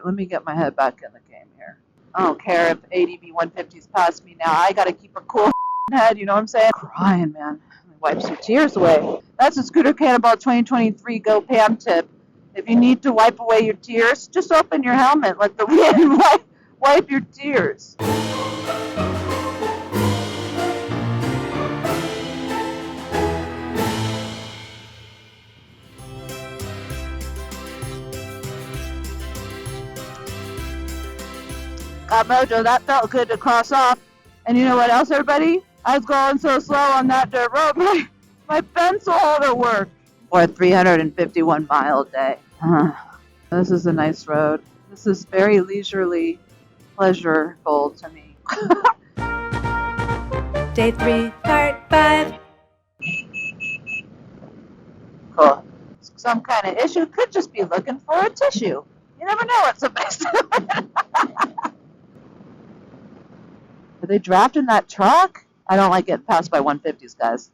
Alright, let me get my head back in the game here. I don't care if ADV 150's past me now. I gotta keep a cool head, you know what I'm saying? Crying, man. Wipe some tears away. That's a Scooter Cannonball 2023 GoPam tip. If you need to wipe away your tears, just open your helmet. Let the wind wipe your tears. GotMojo, that felt good to cross off. And you know what else, everybody? I was going so slow on that dirt road, my pencil holder worked. Or a 351 mile day. This is a nice road. This is very leisurely, pleasurable to me. Day 3, part 5. Cool. Some kind of issue, could just be looking for a tissue. You never know what somebody's doing. Are they drafting that truck? I don't like getting passed by 150s, guys.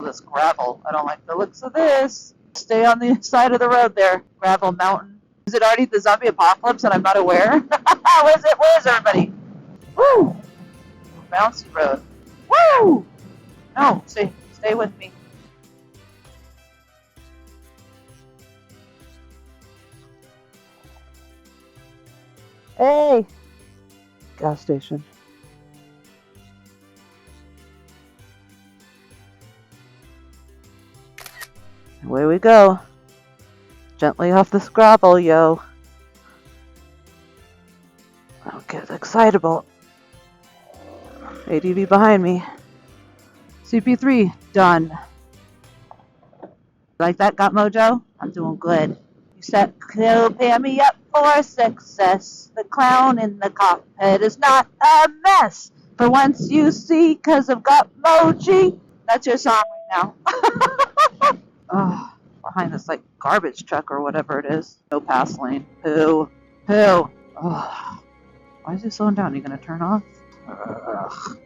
This gravel. I don't like the looks of this. Stay on the side of the road there. Gravel mountain. Is it already the zombie apocalypse and I'm not aware? Where is everybody? Woo! Bouncy road. Woo! No, stay with me. Hey! Gas station. Away we go. Gently off this gravel, yo. Don't get excitable. ADV behind me. CP3, done. Like that, GotMojo? I'm doing good. You set GoPam me up for success. The clown in the cockpit is not a mess. For once you see, 'cause of GotMojo. That's your song right now. Oh, behind this like garbage truck or whatever it is. No pass lane. Who? Oh, why is he slowing down? Are you gonna turn off? Ugh.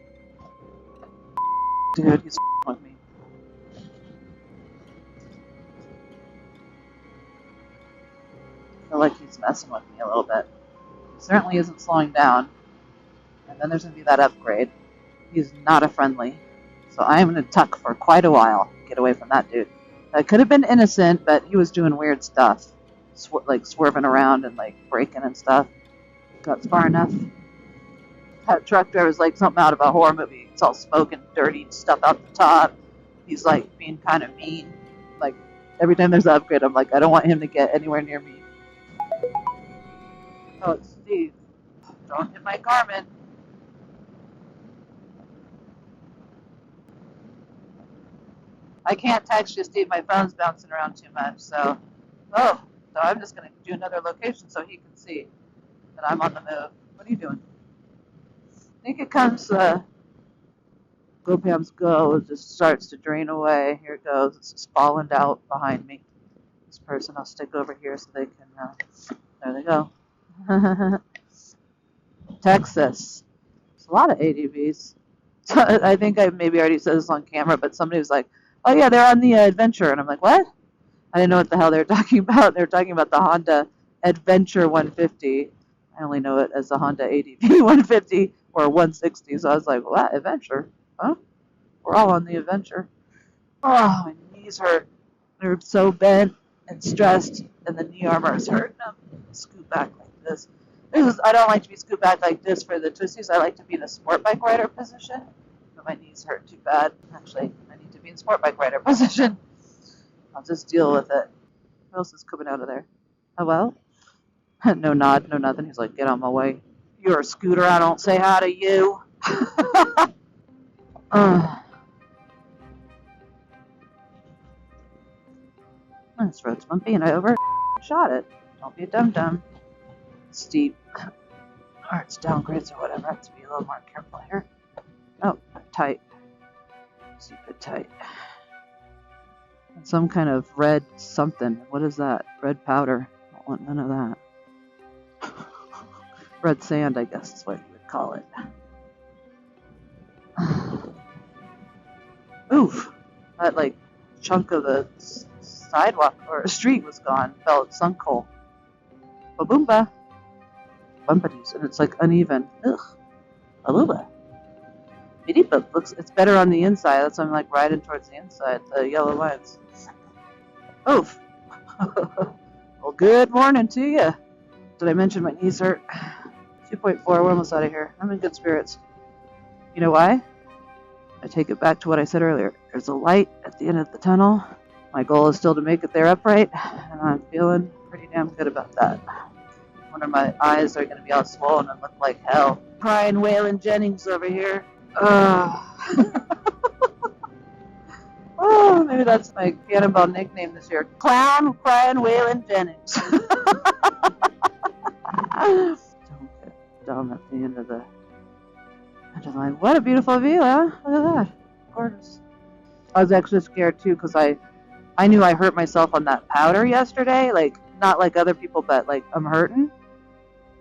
Dude, he's with me. I feel like he's messing with me a little bit. He certainly isn't slowing down. And then there's gonna be that upgrade. He's not a friendly. So I'm gonna tuck for quite a while. Get away from that dude. That could have been innocent, but he was doing weird stuff. Like swerving around and like braking and stuff. Got far enough. That truck driver's like something out of a horror movie. It's all smoke and dirty stuff out the top. He's like being kind of mean. Like every time there's an upgrade, I'm like, I don't want him to get anywhere near me. Oh, it's Steve. Don't hit my Garmin. I can't text you, Steve. My phone's bouncing around too much. So I'm just going to do another location so he can see that I'm on the move. What are you doing? I think it comes, GoPam's go. It just starts to drain away. Here it goes. It's just falling out behind me. This person, I'll stick over here so they can, there they go. Texas. There's a lot of ADVs. I think I maybe already said this on camera, but somebody was like, oh yeah, they're on the Adventure. And I'm like, what? I didn't know what the hell they were talking about. They were talking about the Honda Adventure 150. I only know it as the Honda ADV 150 or 160. So I was like, what? Adventure? Huh? We're all on the Adventure. Oh, my knees hurt. They're so bent and stressed, and the knee armor is hurting. Scoot back like this. I don't like to be scoot back like this for the twisties. I like to be in a sport bike rider position. But my knees hurt too bad. Actually, I need to be in sport bike rider position. I'll just deal with it. What else is coming out of there? Hello? No nod, no nothing. He's like, get on my way. You're a scooter. I don't say hi to you. This road's bumpy and I overshot it. Don't be a dum-dum. Steep. Or it's downgrades or whatever. I have to be a little more careful here. Oh, tight. Super tight. And some kind of red something. What is that? Red powder. I don't want none of that. Red sand, I guess is what you would call it. Oof. That like chunk of the sidewalk or street was gone. Fell at sunk hole. Ba-boomba. Bumpity, and it's like uneven. Ugh. Aluba. But looks, it's better on the inside. That's why I'm like riding towards the inside, the yellow lines. Oof. Well, good morning to you. Did I mention my knees hurt? 2.4, we're almost out of here. I'm in good spirits. You know why? I take it back to what I said earlier. There's a light at the end of the tunnel. My goal is still to make it there upright, and I'm feeling pretty damn good about that. I wonder my eyes are going to be all swollen and look like hell. Crying Waylon Jennings over here. Oh, maybe that's my Cannonball nickname this year. Clown Crying Waylon Jennings. Don't get dumb at the end of the line. What a beautiful view, huh? Look at that. Gorgeous. I was actually scared too because I knew I hurt myself on that powder yesterday. Like, not like other people, but like I'm hurting.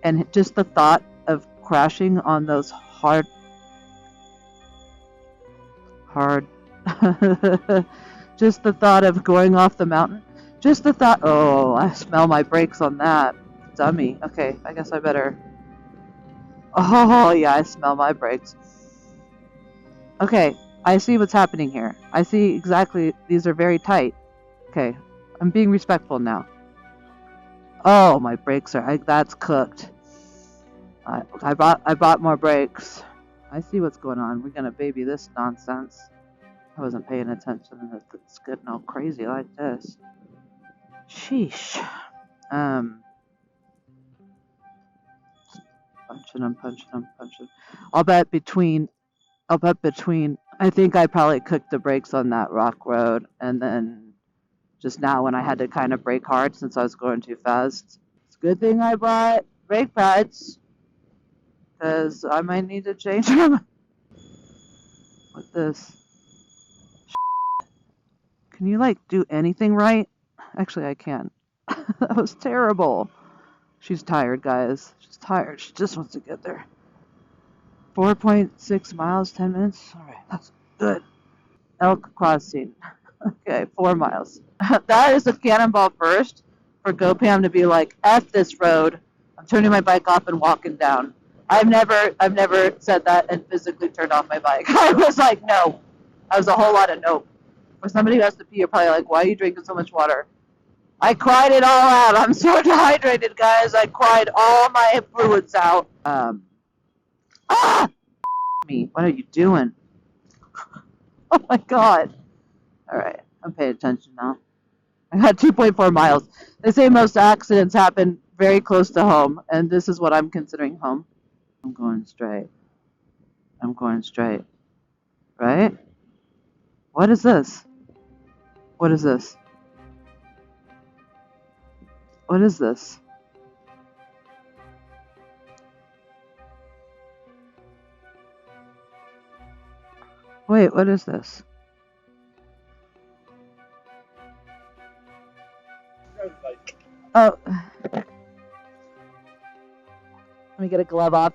And just the thought of crashing on those hard just the thought of going off the mountain, just the thought, oh, I smell my brakes on that. Dummy. Okay, I guess I better, oh yeah, I smell my brakes. Okay, I see what's happening here. I see exactly, these are very tight. Okay, I'm being respectful now. Oh, my brakes are, that's cooked. I bought more brakes. I see what's going on. We're gonna baby this nonsense. I wasn't paying attention that it's getting all crazy like this. Sheesh. I'm punching. I'll bet between, I think I probably cooked the brakes on that rock road, and then just now when I had to kind of brake hard since I was going too fast. It's a good thing I bought brake pads, because I might need to change them. With this. Can you, like, do anything right? Actually, I can. That was terrible. She's tired, guys. She's tired. She just wants to get there. 4.6 miles, 10 minutes? Alright, that's good. Elk crossing. Okay, 4 miles. That is a Cannonball first for GoPam to be like, F this road. I'm turning my bike off and walking down. I've never said that and physically turned off my bike. I was like, no. I was a whole lot of no. For somebody who has to pee, you're probably like, why are you drinking so much water? I cried it all out. I'm so dehydrated, guys. I cried all my fluids out. Me. What are you doing? Oh my god. Alright, I'm paying attention now. I got 2.4 miles. They say most accidents happen very close to home, and this is what I'm considering home. I'm going straight. Right? What is this? What is this? What is this? Wait, what is this? Oh. Let me get a glove off.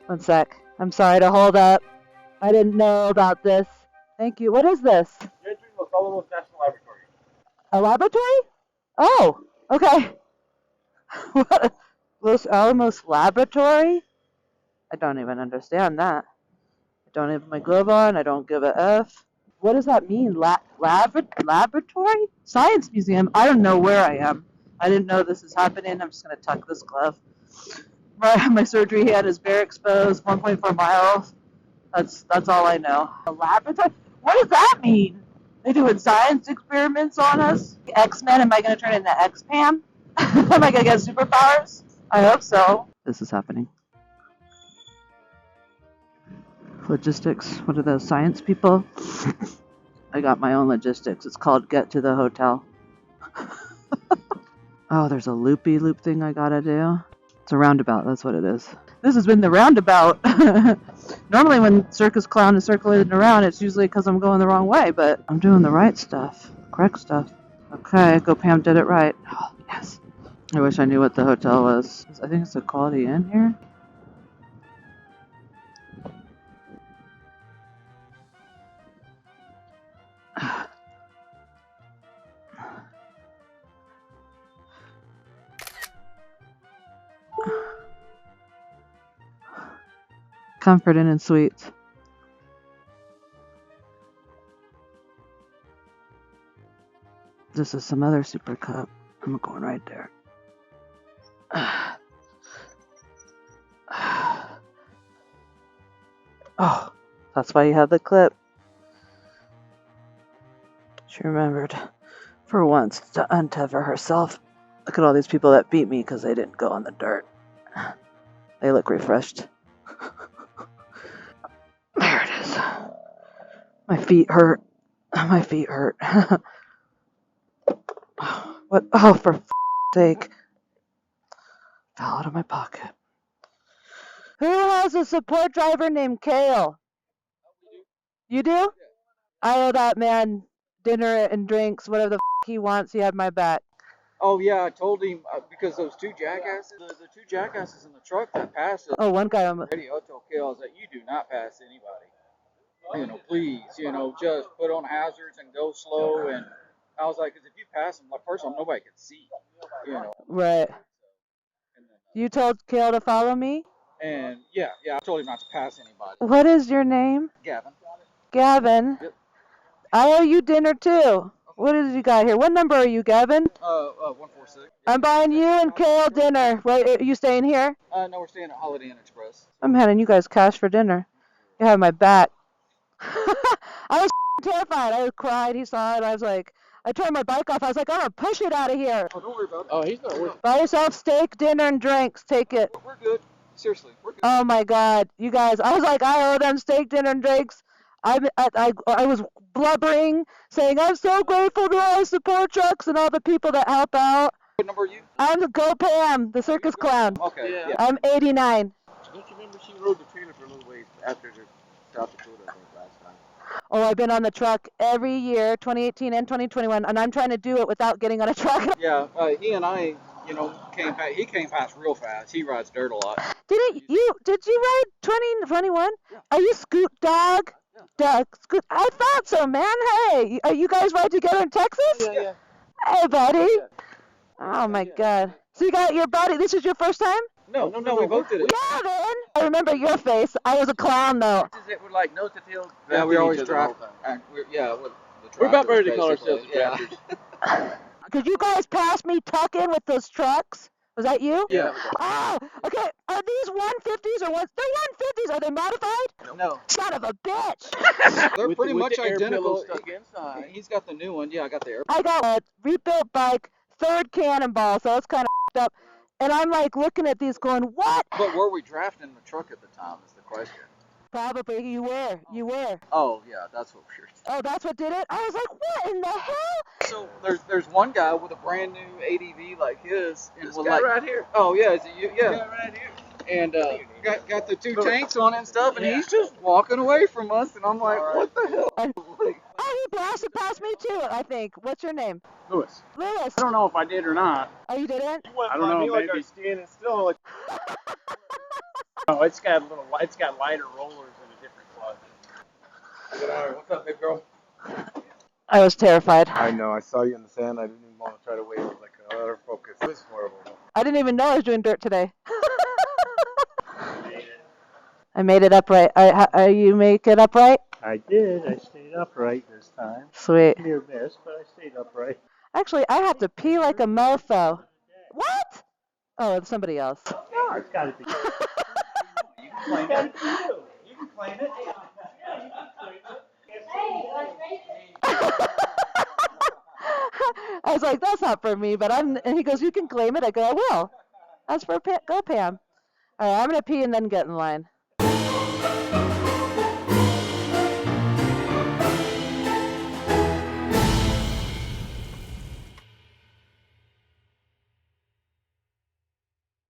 One sec. I'm sorry to hold up. I didn't know about this. Thank you. What is this? You're entering Los Alamos National Laboratory. A laboratory? Oh, okay. What? Los Alamos Laboratory? I don't even understand that. I don't have my glove on. I don't give a F. What does that mean? Laboratory? Science museum? I don't know where I am. I didn't know this is happening. I'm just going to tuck this glove. My surgery hand is bare exposed, 1.4 miles. That's all I know. A laboratory? What does that mean? They doing science experiments on us? X-Men? Am I going to turn into X-Pam? Am I going to get superpowers? I hope so. This is happening. Logistics. What are those science people? I got my own logistics. It's called Get to the Hotel. Oh, there's a loopy-loop thing I gotta do. It's a roundabout. That's what it is. This has been the roundabout. Normally when circus clown is circulating around, it's usually because I'm going the wrong way, but I'm doing the right stuff. Correct stuff. Okay, GoPam did it right. Oh, yes. I wish I knew what the hotel was. I think it's a Quality Inn here. Comforting and sweet. This is some other super cup. I'm going right there. Oh, that's why you have the clip. She remembered for once to untether herself. Look at all these people that beat me because they didn't go on the dirt. They look refreshed. There it is. My feet hurt. My feet hurt. What? Oh, for f***'s sake. Fell out of my pocket. Who has a support driver named Cale? You do? I owe that man dinner and drinks, whatever the f*** he wants. He had my back. Oh yeah, I told him because those two jackasses, the two jackasses in the truck that passed us. Oh, one guy almost. I told Cale that you do not pass anybody. You know, please, you know, just put on hazards and go slow. And I was like, because if you pass them, like first of all, nobody can see. You know. Right. You told Cale to follow me? And yeah, I told him not to pass anybody. What is your name? Gavin. Gavin. Yep. I owe you dinner too. What is you got here? What number are you, Gavin? 146. I'm buying you and Cale dinner. Wait, are you staying here? No, we're staying at Holiday Inn Express. I'm handing you guys cash for dinner. You have my back. I was terrified. I cried. He saw it. I was like, I turned my bike off. I was like, I'm going to push it out of here. Oh, don't worry about it. Oh, he's not worth it. Buy yourself steak, dinner, and drinks. Take it. We're good. Seriously, we're good. Oh my God. You guys, I was like, I owe them steak, dinner, and drinks. I was blubbering, saying, I'm so grateful to all the support trucks and all the people that help out. What number are you? I'm the GoPam, the circus clown. Okay, yeah. I'm 89. Don't you remember she rode the trailer for a little ways after the South Dakota, I think, last time? Oh, I've been on the truck every year, 2018 and 2021, and I'm trying to do it without getting on a truck. Yeah, he and I, you know, he came past real fast. He rides dirt a lot. Did you ride 2021? Yeah. Are you scootdawg? Yeah. I thought so, man. Hey, are you guys ride together in Texas? Yeah. Hey, buddy. Yeah. Oh my God. So you got your buddy. This is your first time? No, we both did it. Yeah, man. I remember your face. I was a clown though. It would like nose to tail. Yeah, we always drive. drive. We're about ready to call ourselves yeah. drafters. Could you guys pass me tuck in with those trucks? Was that you? Yeah. Oh, okay. Are these 150s or what? They're 150s. Are they modified? No. Son of a bitch. They're pretty much the air identical. pillow stuck inside. He's got the new one. Yeah, I got the air. I got a rebuilt bike, third Cannonball, so it's kind of up. And I'm like looking at these going, what? But were we drafting the truck at the time is the question. Probably you were. Oh, yeah, that's what we're saying. Oh, that's what did it? I was like, what in the hell? So there's one guy with a brand new ADV like his. And This with guy like, right here. Oh, yeah, is it you? Yeah. Yeah, right here. And got the two tanks on it and stuff, and Yeah. he's just walking away from us, and I'm like, what the hell? Like, Oh, he blasted past me too, I think. What's your name? Lewis. Lewis. I don't know if I did or not. Oh, you didn't? I don't know, like maybe. our standing still. Like, Oh, it's got lighter rollers and a different clutch. What's up, big girl? I was terrified. I know. I saw you in the sand. I didn't even want to try to wave. I was like, let her focus. It was horrible. I didn't even know I was doing dirt today. I made it upright. You make it upright? I did. I stayed upright this time. Sweet. Near miss, but I stayed upright. Actually, I have to pee like a mofo. What? Oh, it's somebody else. No, it's got to be. You can claim it. You can claim it. I was like, that's not for me, but and he goes, you can claim it. I go, I will. That's for GoPam. All right, I'm going to pee and then get in line.